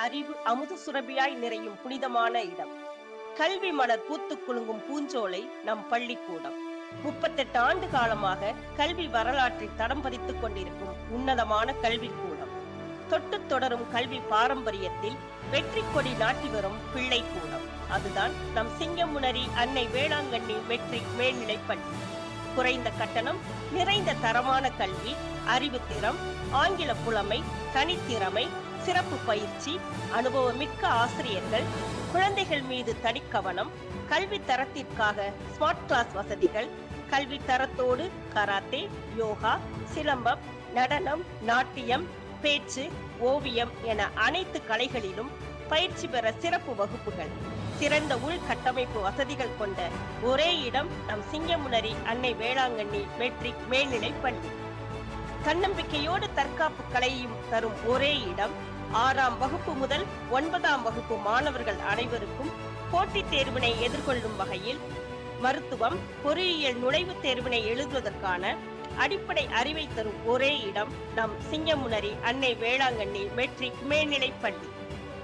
அறிவு அமுது சுரபியாய் நிறையும் புனிதமான இடம். கல்வி மலர் பூத்து குலுங்கும் பூஞ்சோலை நம் பள்ளிக்கூடம். 38 ஆண்டு காலமாக கல்வி வரலாற்றில் தடம் பதித்துக் கொண்டிருக்கும் உன்னதமான கல்விக்கூடம். தொட்டு தொடரும் கல்வி பாரம்பரியத்தில் வெற்றி கொடி நாட்டி வரும் பிள்ளை கூடம். அதுதான் நம் சிங்கமுனரி அன்னை வேளாங்கண்ணி மெட்ரிக் மேல்நிலைப் பள்ளி. குறைந்த கட்டணம், நிறைந்த தரமான கல்வி, அறிவு திறம், ஆங்கில புலமை, தனித்திறமை, சிறப்பு பயிற்சி, அனுபவமிக்க ஆசிரியர்கள், குழந்தைகள் மீது தனிக்கவனம், கல்வி தரத்திற்காக ஸ்மார்ட் கிளாஸ் வசதிகள், கல்வி தரத்தோடு கராத்தே, யோகா, சிலம்பம், நடனம், நாட்டியம், பேச்சு, ஓவியம் என அனைத்து கலைகளிலும் பயிற்சி பெற சிறப்பு வகுப்புகள், சிறந்த உள்கட்டமைப்பு வசதிகள் கொண்ட ஒரே இடம் நம் சிங்கமுனரி அன்னை வேளாங்கண்ணி மெட்ரிக் மேல்நிலைப் பள்ளி. தன்னம்பிக்கையோடு தற்காப்பு கலையும் தரும் ஒரே இடம். 6ஆம் வகுப்பு முதல் 9ஆம் வகுப்பு மாணவர்கள் அனைவருக்கும் போட்டித் தேர்வினை எதிர்கொள்ளும் வகையில் மருத்துவம், பொறியியல் நுழைவுத் தேர்வினை எழுதுவதற்கான அடிப்படை அறிவை தரும் ஒரே இடம் நம் சிங்கமுனரி அன்னை வேளாங்கண்ணி மெட்ரிக் மேல்நிலைப் பள்ளி.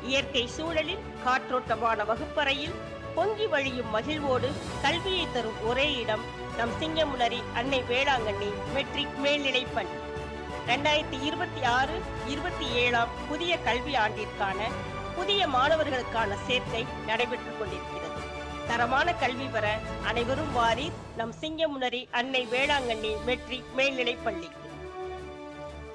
இயற்கை சூழலில் காற்றோட்டமான வகுப்பறையில் பொங்கி வழியும் மகிழ்வோடு கல்வியை தரும் ஒரே இடம் நம் சிங்கமுனரி அன்னை வேளாங்கண்ணி மெட்ரிக் மேல்நிலைப் பள்ளி. 2026-27 புதிய கல்வி ஆண்டிற்கான புதிய மாணவர்களுக்கான சேர்க்கை நடைபெற்றுக் கொண்டிருக்கிறது. தரமான கல்வி பெற அனைவரும் வாரீர் நம் சிங்கமுனரி அன்னை வேளாங்கண்ணி மெட்ரிக் மேல்நிலைப் பள்ளிக்கு.